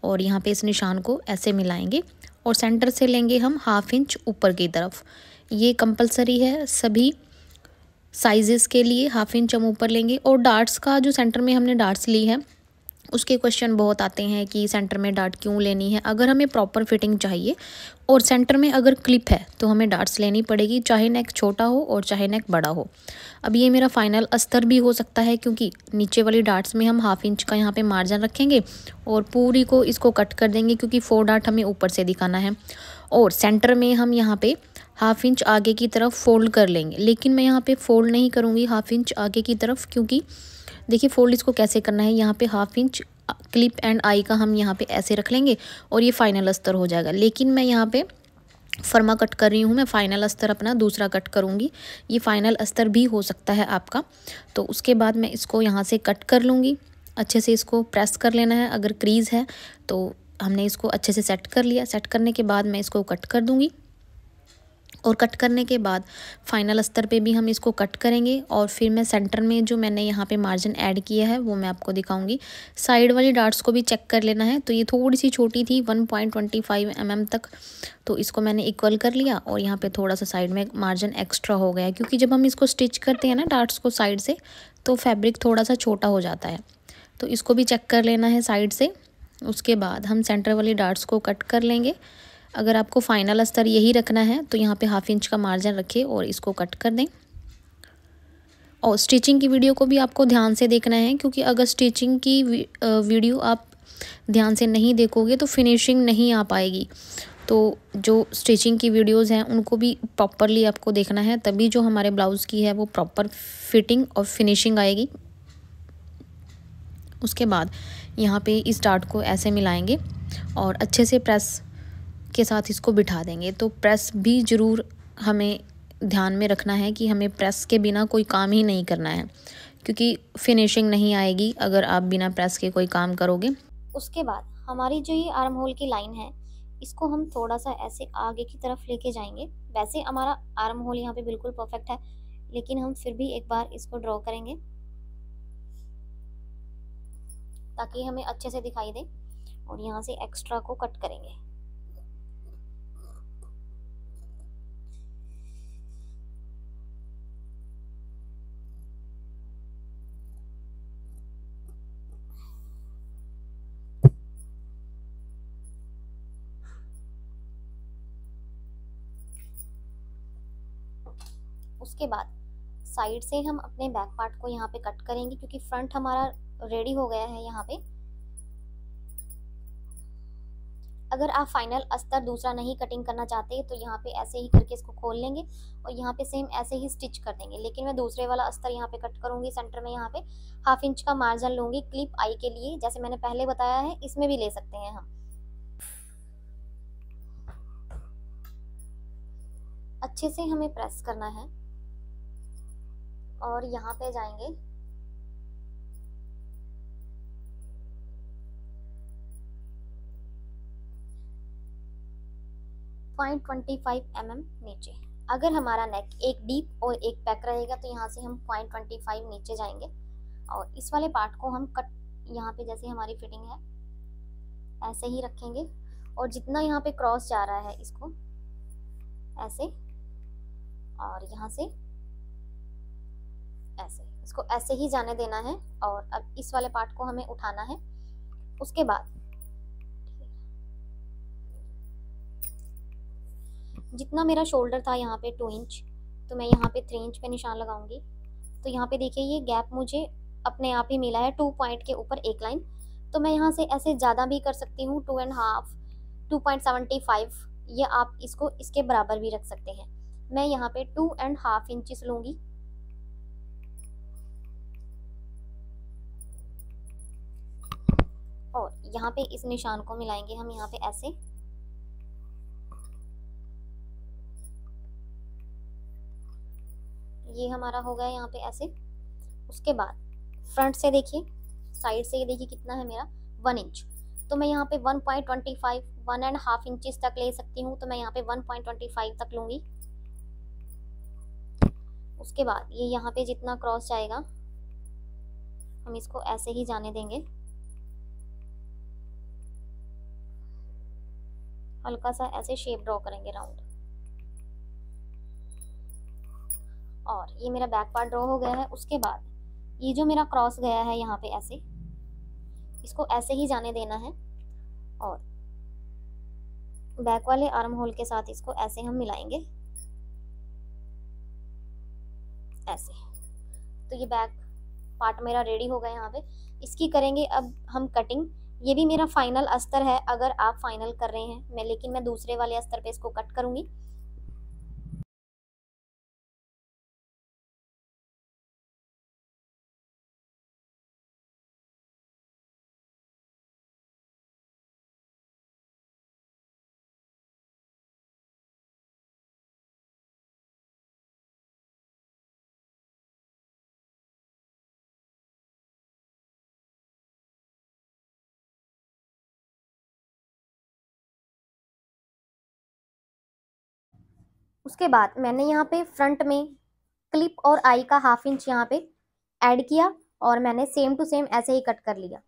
और यहाँ पे इस निशान को ऐसे मिलाएंगे, और सेंटर से लेंगे हम 1/2 इंच ऊपर की तरफ। ये कंपलसरी है सभी साइजेस के लिए, 1/2 इंच हम ऊपर लेंगे। और डार्ट्स का जो सेंटर में हमने डार्ट्स ली है उसके क्वेश्चन बहुत आते हैं कि सेंटर में डार्ट क्यों लेनी है। अगर हमें प्रॉपर फिटिंग चाहिए और सेंटर में अगर क्लिप है तो हमें डार्ट्स लेनी पड़ेगी, चाहे नेक छोटा हो और चाहे नेक बड़ा हो। अब ये मेरा फाइनल अस्तर भी हो सकता है, क्योंकि नीचे वाली डार्ट्स में हम 1/2 इंच का यहाँ पे मार्जिन रखेंगे और पूरी को इसको कट कर देंगे, क्योंकि 4 डार्ट हमें ऊपर से दिखाना है। और सेंटर में हम यहाँ पे 1/2 इंच आगे की तरफ फोल्ड कर लेंगे, लेकिन मैं यहाँ पे फोल्ड नहीं करूँगी 1/2 इंच आगे की तरफ, क्योंकि देखिए फोल्ड इसको कैसे करना है। यहाँ पे 1/2 इंच क्लिप एंड आई का हम यहाँ पे ऐसे रख लेंगे और ये फाइनल अस्तर हो जाएगा। लेकिन मैं यहाँ पे फर्मा कट कर रही हूँ, मैं फाइनल अस्तर अपना दूसरा कट करूँगी। ये फाइनल अस्तर भी हो सकता है आपका। तो उसके बाद मैं इसको यहाँ से कट कर लूँगी, अच्छे से इसको प्रेस कर लेना है। अगर क्रीज़ है तो हमने इसको अच्छे से सेट कर लिया। सेट करने के बाद मैं इसको कट कर दूँगी। और कट करने के बाद फाइनल अस्तर पे भी हम इसको कट करेंगे। और फिर मैं सेंटर में जो मैंने यहाँ पे मार्जिन ऐड किया है वो मैं आपको दिखाऊंगी। साइड वाली डार्ट्स को भी चेक कर लेना है। तो ये थोड़ी सी छोटी थी 1.25 mm तक, तो इसको मैंने इक्वल कर लिया। और यहाँ पे थोड़ा सा साइड में मार्जिन एक्स्ट्रा हो गया, क्योंकि जब हम इसको स्टिच करते हैं ना डार्ट्स को साइड से, तो फैब्रिक थोड़ा सा छोटा हो जाता है। तो इसको भी चेक कर लेना है साइड से। उसके बाद हम सेंटर वाली डार्ट्स को कट कर लेंगे। अगर आपको फाइनल अस्तर यही रखना है तो यहाँ पे 1/2 इंच का मार्जिन रखें और इसको कट कर दें। और स्टिचिंग की वीडियो को भी आपको ध्यान से देखना है, क्योंकि अगर स्टिचिंग की वीडियो आप ध्यान से नहीं देखोगे तो फिनिशिंग नहीं आ पाएगी। तो जो स्टिचिंग की वीडियोस हैं उनको भी प्रॉपरली आपको देखना है, तभी जो हमारे ब्लाउज़ की है वो प्रॉपर फिटिंग और फिनिशिंग आएगी। उसके बाद यहाँ पे इस डार्ट को ऐसे मिलाएंगे और अच्छे से प्रेस के साथ इसको बिठा देंगे। तो प्रेस भी ज़रूर हमें ध्यान में रखना है कि हमें प्रेस के बिना कोई काम ही नहीं करना है, क्योंकि फिनिशिंग नहीं आएगी अगर आप बिना प्रेस के कोई काम करोगे। उसके बाद हमारी जो ये आर्म होल की लाइन है, इसको हम थोड़ा सा ऐसे आगे की तरफ लेके जाएंगे। वैसे हमारा आर्म होल यहाँ पे बिल्कुल परफेक्ट है, लेकिन हम फिर भी एक बार इसको ड्रॉ करेंगे ताकि हमें अच्छे से दिखाई दे। और यहाँ से एक्स्ट्रा को कट करेंगे। उसके बाद साइड से हम अपने बैक पार्ट को यहाँ पे कट करेंगे, क्योंकि फ्रंट हमारा रेडी हो गया है यहाँ पे। अगर आप फाइनल अस्तर दूसरा नहीं कटिंग करना चाहते तो यहाँ पे ऐसे ही करके इसको खोल लेंगे और यहाँ पे सेम ऐसे ही स्टिच कर देंगे। लेकिन मैं दूसरे वाला अस्तर यहाँ पे कट करूँगी। सेंटर में यहाँ पे 1/2 इंच का मार्जिन लूँगी क्लिप आई के लिए, जैसे मैंने पहले बताया है। इसमें भी ले सकते हैं हम। अच्छे से हमें प्रेस करना है और यहाँ पे जाएंगे 0.25 mm नीचे। अगर हमारा नेक एक डीप और एक पैक रहेगा तो यहाँ से हम 0.25 नीचे जाएंगे और इस वाले पार्ट को हम कट यहाँ पे जैसे हमारी फिटिंग है ऐसे ही रखेंगे। और जितना यहाँ पे क्रॉस जा रहा है इसको ऐसे, और यहाँ से ऐसे, इसको ऐसे ही जाने देना है। और अब इस वाले पार्ट को हमें उठाना है। उसके बाद जितना मेरा शोल्डर था यहाँ पे 2 इंच, तो मैं यहाँ पे 3 इंच पे निशान लगाऊंगी। तो यहाँ पे देखिए ये गैप मुझे अपने आप ही मिला है 2 पॉइंट के ऊपर एक लाइन। तो मैं यहाँ से ऐसे ज़्यादा भी कर सकती हूँ, 2.5, 2.75, या आप इसको इसके बराबर भी रख सकते हैं। मैं यहाँ पे 2.5 इंचेस लूँगी। और यहाँ पे इस निशान को मिलाएंगे हम यहाँ पे ऐसे। ये हमारा हो गया यहाँ पे ऐसे। उसके बाद फ्रंट से देखिए, साइड से ये देखिए कितना है मेरा 1 इंच। तो मैं यहाँ पे 1.25, 1.5 इंचेस तक ले सकती हूँ। तो मैं यहाँ पे 1.25 तक लूँगी। उसके बाद ये यहाँ पे जितना क्रॉस जाएगा हम इसको ऐसे ही जाने देंगे। हल्का सा ऐसे शेप ड्रॉ करेंगे राउंड। और ये मेरा बैक पार्ट ड्रॉ हो गया है। उसके बाद ये जो मेरा क्रॉस गया है यहाँ पे ऐसे, इसको ऐसे ही जाने देना है और बैक वाले आर्म होल के साथ इसको ऐसे हम मिलाएंगे ऐसे। तो ये बैक पार्ट मेरा रेडी हो गया यहाँ पे। इसकी करेंगे अब हम कटिंग। ये भी मेरा फाइनल अस्तर है अगर आप फाइनल कर रहे हैं मैं, लेकिन मैं दूसरे वाले अस्तर पे इसको कट करूँगी। उसके बाद मैंने यहाँ पे फ्रंट में क्लिप और आई का 1/2 इंच यहाँ पे ऐड किया और मैंने सेम टू सेम ऐसे ही कट कर लिया।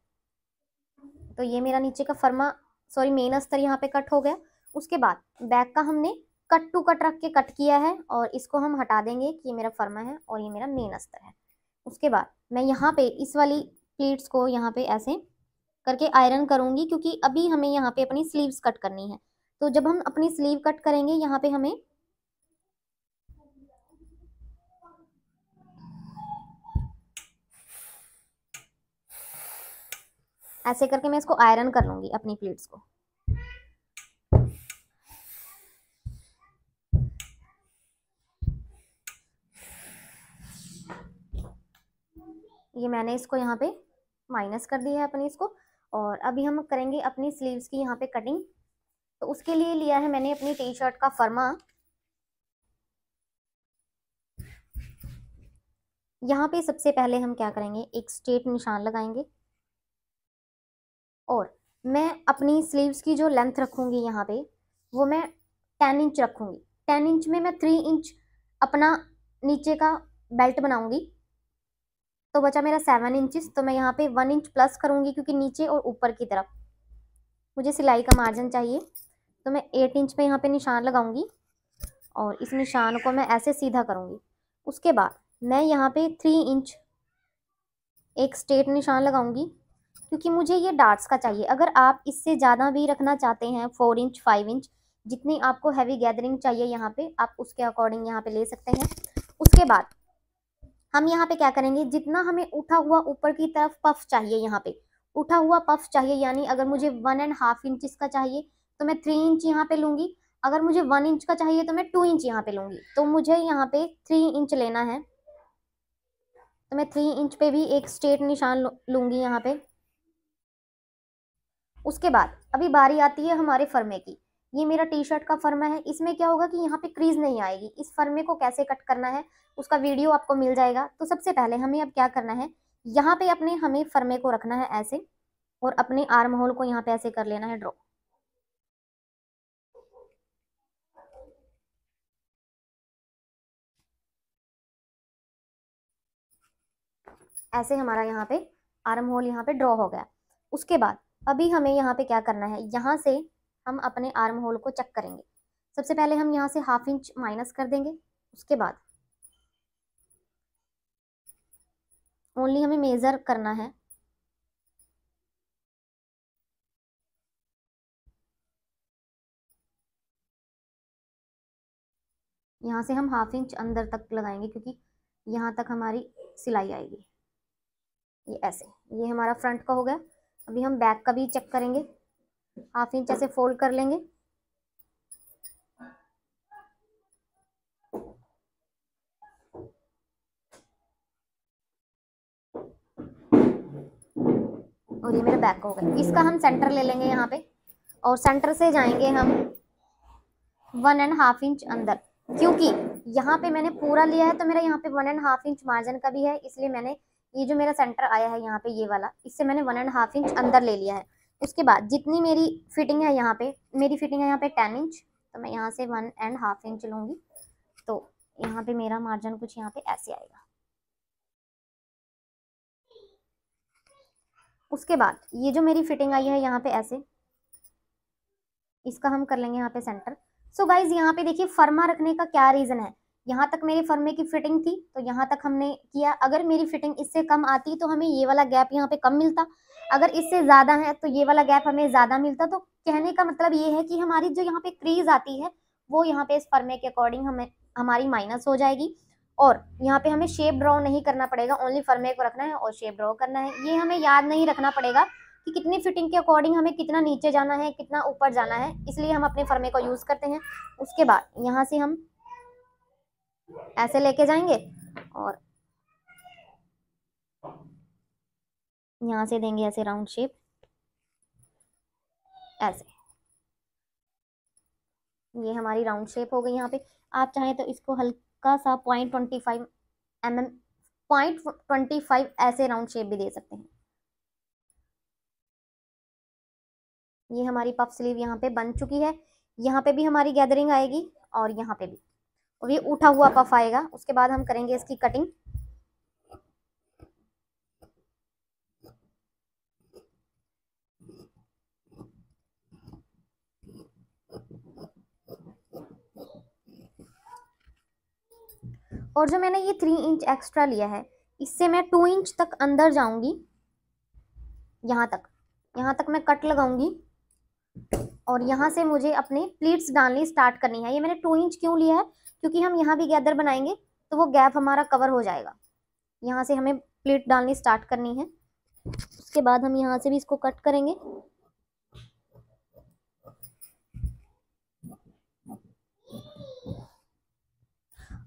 तो ये मेरा नीचे का फर्मा मेन अस्तर यहाँ पे कट हो गया। उसके बाद बैक का हमने कट टू कट रख के कट किया है और इसको हम हटा देंगे कि ये मेरा फर्मा है और ये मेरा मेन अस्तर है। उसके बाद मैं यहाँ पे इस वाली प्लीट्स को यहाँ पे ऐसे करके आयरन करूंगी, क्योंकि अभी हमें यहाँ पे अपनी स्लीव्स कट करनी है। तो जब हम अपनी स्लीव कट करेंगे यहाँ पे हमें ऐसे करके मैं इसको आयरन कर लूंगी अपनी प्लीट्स को। ये मैंने इसको यहाँ पे माइनस कर दिया है अपनी इसको, और अभी हम करेंगे अपनी स्लीव्स की यहाँ पे कटिंग। तो उसके लिए लिया है मैंने अपनी टी शर्ट का फर्मा। यहाँ पे सबसे पहले हम क्या करेंगे, एक स्ट्रेट निशान लगाएंगे और मैं अपनी स्लीव्स की जो लेंथ रखूंगी यहाँ पे वो मैं 10 इंच रखूंगी। 10 इंच में मैं 3 इंच अपना नीचे का बेल्ट बनाऊंगी, तो बचा मेरा 7 इंचेस। तो मैं यहाँ पे 1 इंच प्लस करूंगी, क्योंकि नीचे और ऊपर की तरफ मुझे सिलाई का मार्जिन चाहिए। तो मैं 8 इंच पे यहाँ पे निशान लगाऊंगी और इस निशान को मैं ऐसे सीधा करूंगी। उसके बाद मैं यहाँ पे 3 इंच एक स्ट्रेट निशान लगाऊंगी, क्योंकि मुझे ये डार्ट्स का चाहिए। अगर आप इससे ज़्यादा भी रखना चाहते हैं 4 इंच 5 इंच जितनी आपको हैवी गैदरिंग चाहिए यहाँ पे, आप उसके अकॉर्डिंग यहाँ पे ले सकते हैं। उसके बाद हम यहाँ पे क्या करेंगे, जितना हमें उठा हुआ ऊपर की तरफ पफ चाहिए, यहाँ पे उठा हुआ पफ चाहिए, यानी अगर मुझे 1.5 इंच का चाहिए तो मैं 3 इंच यहाँ पे लूंगी। अगर मुझे 1 इंच का चाहिए तो मैं 2 इंच यहाँ पे लूंगी। तो मुझे यहाँ पे 3 इंच लेना है, तो मैं 3 इंच पे भी एक स्ट्रेट निशान लूंगी यहाँ पे। उसके बाद अभी बारी आती है हमारे फर्मे की। ये मेरा टी शर्ट का फर्मा है। इसमें क्या होगा कि यहाँ पे क्रीज नहीं आएगी। इस फर्मे को कैसे कट करना है उसका वीडियो आपको मिल जाएगा। तो सबसे पहले हमें अब क्या करना है, यहाँ पे अपने हमें फर्मे को रखना है ऐसे और अपने आर्म होल को यहाँ पे ऐसे कर लेना है ड्रॉ। ऐसे हमारा यहाँ पे आर्म होल यहाँ पे ड्रॉ हो गया। उसके बाद अभी हमें यहाँ पे क्या करना है, यहाँ से हम अपने आर्म होल को चेक करेंगे। सबसे पहले हम यहाँ से 1/2 इंच माइनस कर देंगे। उसके बाद ओनली हमें मेजर करना है, यहाँ से हम 1/2 इंच अंदर तक लगाएंगे, क्योंकि यहाँ तक हमारी सिलाई आएगी। ये ऐसे, ये हमारा फ्रंट का हो गया। अभी हम बैक का भी चेक करेंगे। 1/2 इंच ऐसे फोल्ड कर लेंगे। और ये मेरा बैक का हो गया। इसका हम सेंटर ले लेंगे यहाँ पे और सेंटर से जाएंगे हम 1.5 इंच अंदर, क्योंकि यहाँ पे मैंने पूरा लिया है तो मेरा यहाँ पे 1.5 इंच मार्जिन का भी है, इसलिए मैंने ये जो मेरा सेंटर आया है यहाँ पे ये वाला, इससे मैंने 1.5 इंच अंदर ले लिया है। उसके बाद जितनी मेरी फिटिंग है यहाँ पे, मेरी फिटिंग है यहाँ पे 10 इंच, तो मैं यहाँ से 1.5 इंच लूँगी। तो यहाँ पे मेरा मार्जिन कुछ यहाँ पे ऐसे आएगा। उसके बाद ये जो मेरी फिटिंग आई है यहाँ पे ऐसे, इसका हम कर लेंगे यहाँ पे सेंटर। सो गाइज यहाँ पे देखिए फर्मा रखने का क्या रीजन है। यहाँ तक मेरे फर्मे की फिटिंग थी तो यहाँ तक हमने किया। अगर मेरी फिटिंग इससे कम आती तो हमें ये वाला गैप यहाँ पे कम मिलता, अगर इससे ज्यादा है तो ये वाला गैप हमें ज्यादा मिलता। तो कहने का मतलब ये है कि हमारी जो यहाँ पे क्रीज आती है वो यहाँ पे इस फर्मे के अकॉर्डिंग हमें हमारी माइनस हो जाएगी, और यहाँ पे हमें शेप ड्रॉ नहीं करना पड़ेगा, ओनली फर्मे को रखना है और शेप ड्रॉ करना है। ये हमें याद नहीं रखना पड़ेगा कि कितनी फिटिंग के अकॉर्डिंग हमें कितना नीचे जाना है कितना ऊपर जाना है, इसलिए हम अपने फर्मे को यूज करते हैं। उसके बाद यहाँ से हम ऐसे लेके जाएंगे और यहाँ से देंगे ऐसे राउंड शेप ऐसे। ये हमारी राउंड शेप हो गई। यहाँ पे आप चाहें तो इसको हल्का सा 0.25 mm 0.25 ऐसे राउंड शेप भी दे सकते हैं। ये हमारी पफ स्लीव यहाँ पे बन चुकी है। यहाँ पे भी हमारी गैदरिंग आएगी और यहाँ पे भी। और ये उठा हुआ पफ आएगा। उसके बाद हम करेंगे इसकी कटिंग। और जो मैंने ये 3 इंच एक्स्ट्रा लिया है, इससे मैं 2 इंच तक अंदर जाऊंगी, यहाँ तक मैं कट लगाऊंगी और यहाँ से मुझे अपने प्लीट्स डालनी स्टार्ट करनी है। ये मैंने 2 इंच क्यों लिया है, क्योंकि हम यहाँ भी गैदर बनाएंगे तो वो गैप हमारा कवर हो जाएगा। यहाँ से हमें प्लीट डालनी स्टार्ट करनी है। उसके बाद हम यहाँ से भी इसको कट करेंगे।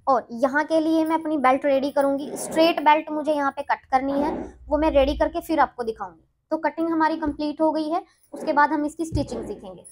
और यहाँ के लिए मैं अपनी बेल्ट रेडी करूंगी। स्ट्रेट बेल्ट मुझे यहाँ पे कट करनी है, वो मैं रेडी करके फिर आपको दिखाऊंगी। तो कटिंग हमारी कंप्लीट हो गई है। उसके बाद हम इसकी स्टिचिंग सीखेंगे।